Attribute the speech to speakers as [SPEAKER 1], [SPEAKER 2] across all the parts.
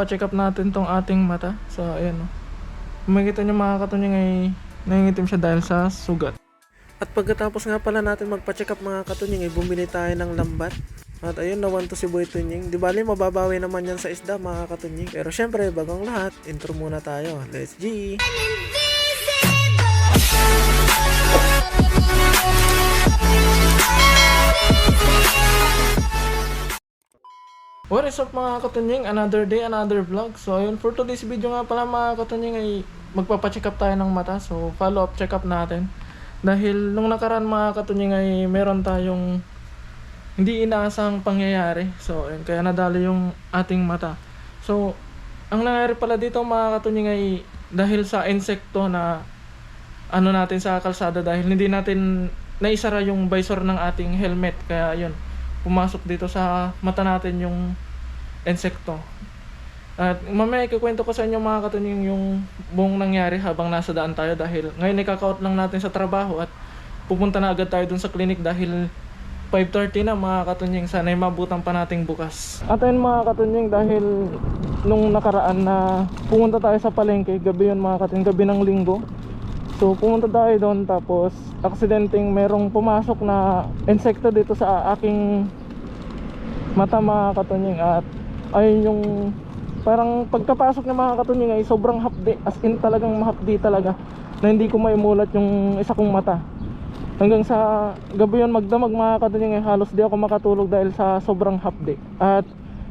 [SPEAKER 1] Pa-check up natin tong ating mata. So ayan o. Makikita nyo mga katunying ay nangingitim siya dahil sa sugat. At pagkatapos nga pala natin magpa-check up mga katunying ay bumili tayo ng lambat. At ayun, nawan to si Boy Tunying. Di bali mababawi naman yan sa isda mga katunying. Pero syempre bagong lahat, intro muna tayo. Let's G! What is up mga katunying? Another day, another vlog. So ayun, for today's video nga pala mga katunying ay magpapacheck up tayo ng mata. So follow up check up natin. Dahil nung nakaraan mga katunying ay meron tayong hindi inaasahang pangyayari. So ayun, kaya nadali yung ating mata. So ang nangyari pala dito mga katunying ay dahil sa insekto na ano natin sa kalsada, dahil hindi natin naisara yung visor ng ating helmet. Kaya yun, pumasok dito sa mata natin yung insekto. At mamaya ikukwento ko sa inyo mga katunying yung buong nangyari habang nasa daan tayo, dahil ngayon ikaka-out lang natin sa trabaho at pupunta na agad tayo dun sa clinic dahil 5:30 na mga katunying. Sana'y mabutan pa nating bukas. At ayun mga katunying, dahil nung nakaraan na pumunta tayo sa palengke, gabi yun mga katunying, gabi ng linggo. So pumunta tayo doon, tapos aksidenteng merong pumasok na insekto dito sa aking mata mga katunying. At ayun yung parang pagkapasok ng mga katunying ay sobrang hapdi, as in talagang mahapdi talaga, na hindi ko maimulat yung isa kong mata. Hanggang sa gabi yun magdamag mga katunying ay halos di ako makatulog dahil sa sobrang hapdi. At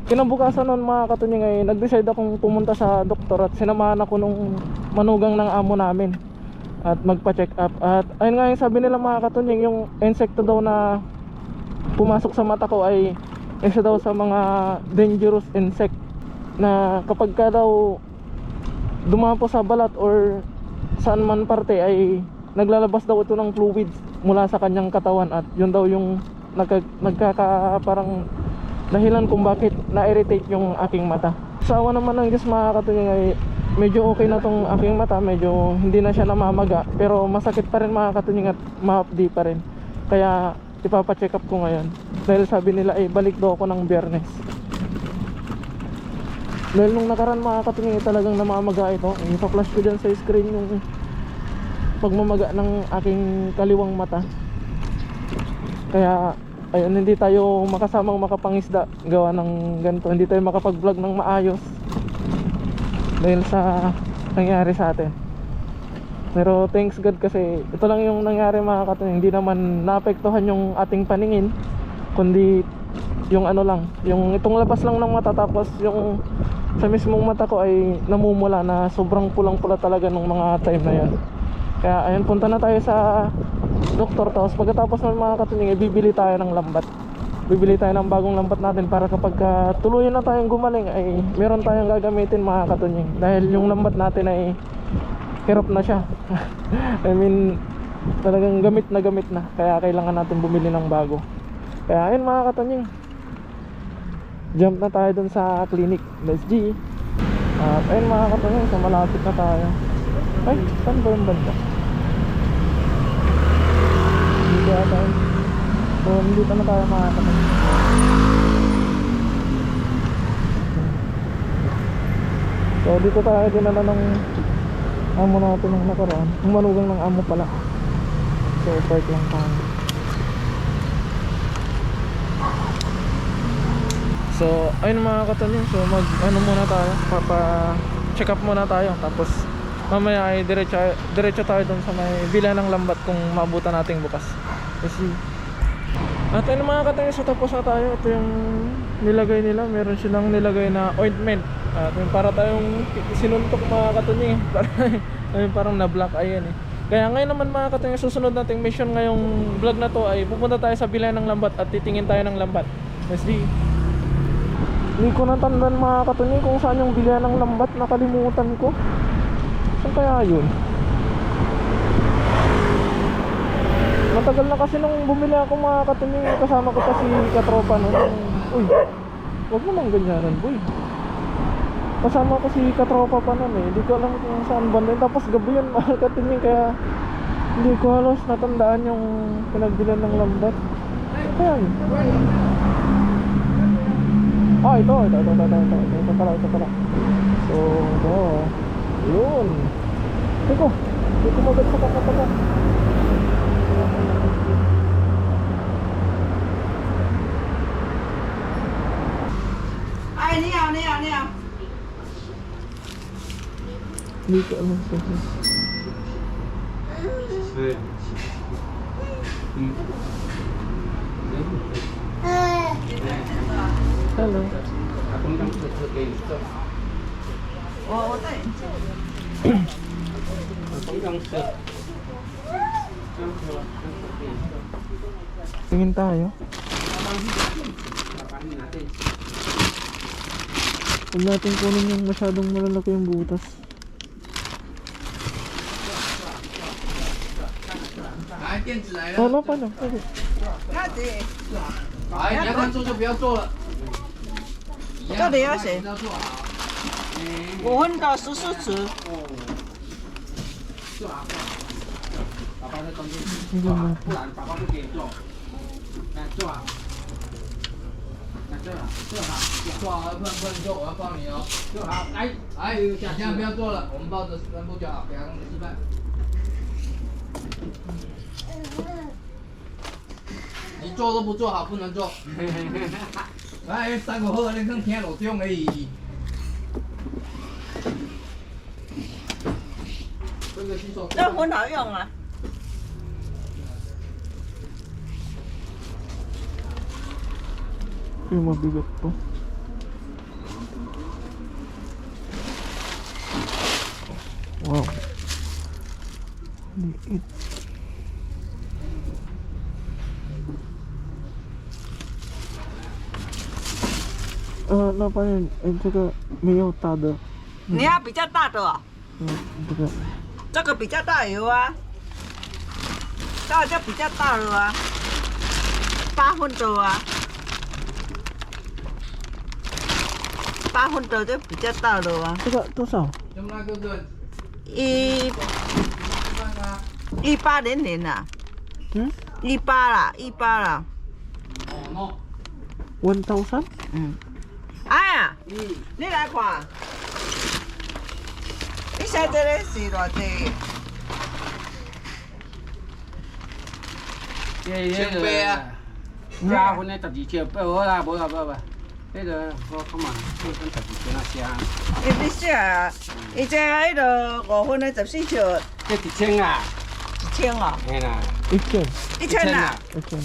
[SPEAKER 1] kinabukasan nun mga katunying ay nag-decide akong pumunta sa doktor at sinamahan ako nung manugang ng amo namin at magpa-check up. At ayun nga yung sabi nila mga katunying, yung insekto daw na pumasok sa mata ko ay isa daw sa mga dangerous insect na kapag ka daw dumapo sa balat or saan man parte ay naglalabas daw ito ng fluids mula sa kanyang katawan. At yun daw yung nagkaka parang dahilan kung bakit na-irritate yung aking mata. Sa awa naman ng Diyos mga katunying ay medyo okay na tong aking mata, medyo hindi na siya namamaga, pero masakit pa rin mga katunying at mahapdi pa rin. Kaya ipapacheck up ko ngayon dahil sabi nila ay balik daw ako ng Biyernes. Dahil nung nakaraan mga katunying talagang namamaga ito. Ipa-flash ko dyan sa screen yung pagmamaga ng aking kaliwang mata. Kaya ayun, hindi tayo makasamang makapangisda gawa ng ganito. Hindi tayo makapag-vlog ng maayos dahil sa nangyari sa atin. Pero thanks God kasi ito lang yung nangyari mga katunying. Hindi naman naapektuhan yung ating paningin, kundi yung ano lang, yung itong labas lang ng mata, tapos yung sa mismong mata ko ay namumula na sobrang pulang-pula talaga nung mga time na yun. Kaya ayun, punta na tayo sa doktor. Tapos pagkatapos ng mga katunying, bibili tayo ng lambat. Bibili tayo ng bagong lambat natin para kapag tuluyan na tayong gumaling ay meron tayong gagamitin mga katunying. Dahil yung lambat natin ay hirap na siya. I mean, talagang gamit na. Kaya kailangan natin bumili ng bago. Kaya ayun mga katunying, jump na tayo dun sa clinic. Let's G. At ayun mga katunying, so malapit na tayo. Ay, saan ba yung banda? Dito tayo. So, dito na tayo mga katunying. So, dito tayo dinala ng amo natin ng nakaraan. Yung manugang ng amo pala. So, park lang tayo. So, ayun mga katunying. So, muna tayo. Check up muna tayo. Tapos, mamaya ay diretso tayo dun sa may bila ng lambat kung maabutan nating bukas. Kasi at ayun mga katunying, so tapos na tayo. Ito yung nilagay nila. Meron silang nilagay na ointment. At yung para tayong sinuntok mga katunying. Parang na-black ayan eh. Kaya ngayon naman mga katunying, susunod nating mission ngayong vlog na to ay pupunta tayo sa bila ng lambat at titingin tayo ng lambat. Let's see. Hindi ko natandaan mga katunying kung saan yung bila ng lambat. Nakalimutan ko. Saan kaya yun? Matagal na kasi nung bumili ako mga katunying, kasama ko pa si katropa nun. Uy, wag naman ganyanan boy. Kasama ko si katropa pa nun eh. Hindi ko alam kung saan banda. Tapos gabi yun mga katunying, kaya hindi ko halos natandaan yung pinagbilan ng lambat. Kaya yun. Ah, ito pala. So, yun. Teko, hindi ko magad sa kakataga.
[SPEAKER 2] Ai,你好，你好，你好。
[SPEAKER 1] Hindi ko alam sa Hello.
[SPEAKER 2] 我带。
[SPEAKER 1] Tingin tayo. Huwag natin kunin yung masyadong malalaki yung butas. Paano? Pwede.
[SPEAKER 2] 那这
[SPEAKER 3] 哎，你要看做就不要做了。
[SPEAKER 2] 到底要谁？
[SPEAKER 3] 要做好。
[SPEAKER 2] 5分到14尺。
[SPEAKER 3] 爸爸在中间，Hindi
[SPEAKER 1] mo.
[SPEAKER 3] 不然爸爸就给你做。来做好。来做好，做好，做好，不能做，我要抱你哦。做好，来，哎，现在不要做了，我们抱着3步就好，不要用示范。你做都不做好，不能做。哎，3个好，你更听路中而已。这个洗手。
[SPEAKER 2] 这很好用啊。
[SPEAKER 1] Yung mabigat to. Wow. Liit. Ano pa yun? At saka may yautado.
[SPEAKER 2] 你要比较大的哦，
[SPEAKER 1] Saka
[SPEAKER 2] 这个比较大油啊，这个就比较大了啊，8分的啊，8分的就比较大了啊，
[SPEAKER 1] saka to sa?
[SPEAKER 3] 怎么那个人？
[SPEAKER 2] 1800啦，
[SPEAKER 1] Hmm?
[SPEAKER 2] 18啦，18啦，
[SPEAKER 3] 哦
[SPEAKER 1] 1,000?
[SPEAKER 2] 嗯，哎呀，你来看，你现在这个是偌济？
[SPEAKER 3] 千杯啊！
[SPEAKER 4] 加分的12triệu，不好啦，无啦，无啦，迄个我看嘛，这分12triệu那些啊，
[SPEAKER 2] 你写啊，伊这迄个5分的14triệu，
[SPEAKER 4] 这1000啊，
[SPEAKER 2] 1000哦，
[SPEAKER 4] 嘿啦，
[SPEAKER 1] Ikan.
[SPEAKER 2] 1000啊。
[SPEAKER 1] Ikan.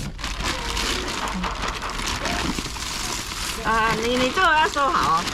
[SPEAKER 2] 啊，你这个要收好哦。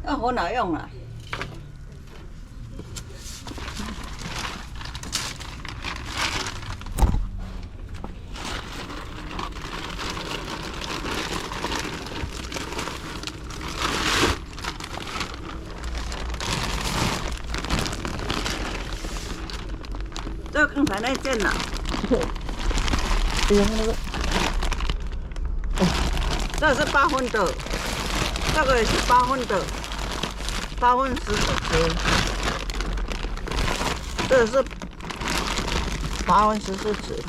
[SPEAKER 2] 那很好用啊。这刚才那件呢？
[SPEAKER 1] Iyan na ba?
[SPEAKER 2] 这是8分的，这个也是8分的，8分14尺，这是8分14尺，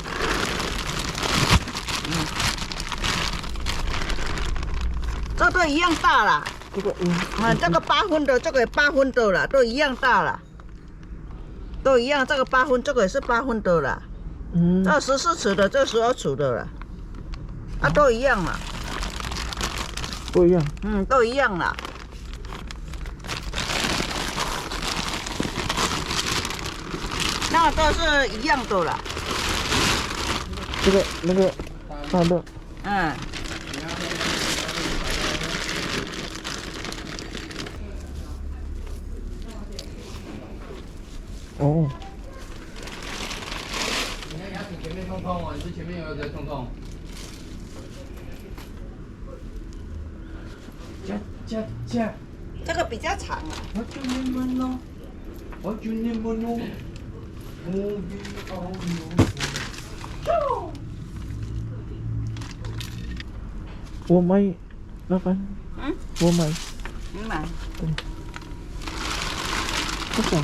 [SPEAKER 2] 这都一样大啦。
[SPEAKER 1] Saka yung
[SPEAKER 2] 啊，这个8分的，这个也8分的啦，都一样大啦，都一样。这个8分，这个也是8分的啦，
[SPEAKER 1] Hmm.
[SPEAKER 2] 这14尺的，这12尺的啦，啊，都一样啦。
[SPEAKER 1] 不一样。
[SPEAKER 2] 都一样啦。那都是一样的啦。
[SPEAKER 1] 这个那个大的，
[SPEAKER 2] 嗯，
[SPEAKER 1] 哦，
[SPEAKER 3] 你看牙齿前面痛痛哦，你是前面有在痛痛。加，
[SPEAKER 2] 这个比较长啊。
[SPEAKER 3] 我就你们咯，我就你们咯，我的哦哟。
[SPEAKER 1] 我买那个，我买
[SPEAKER 2] 你买。
[SPEAKER 1] 这个，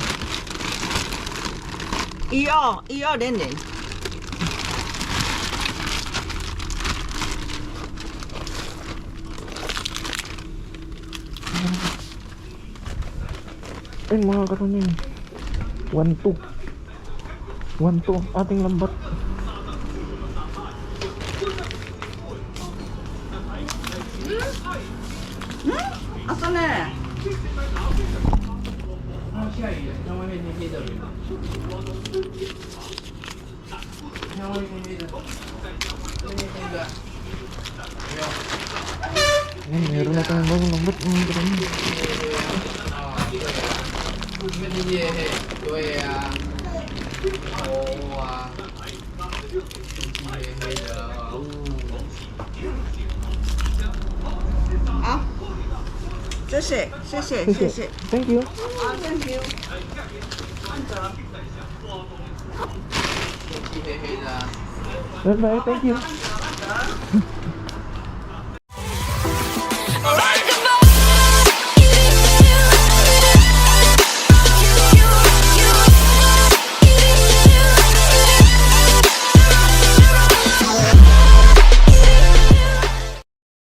[SPEAKER 2] 1200。Mga
[SPEAKER 1] katunying, 1-2 ating lambat.
[SPEAKER 2] Asan na?
[SPEAKER 3] 下雨了，看外面黑黑的。看外面黑黑的，黑黑的，有没有？
[SPEAKER 1] Ayan, meron na tayong bagong lambat mga katunying.
[SPEAKER 3] 因为你也黑，对呀，哦啊，黑黑的，
[SPEAKER 2] 好，谢谢。
[SPEAKER 1] Thank you.
[SPEAKER 2] 好，thank you。
[SPEAKER 3] 天气黑黑的啊。
[SPEAKER 1] Bye bye, thank you.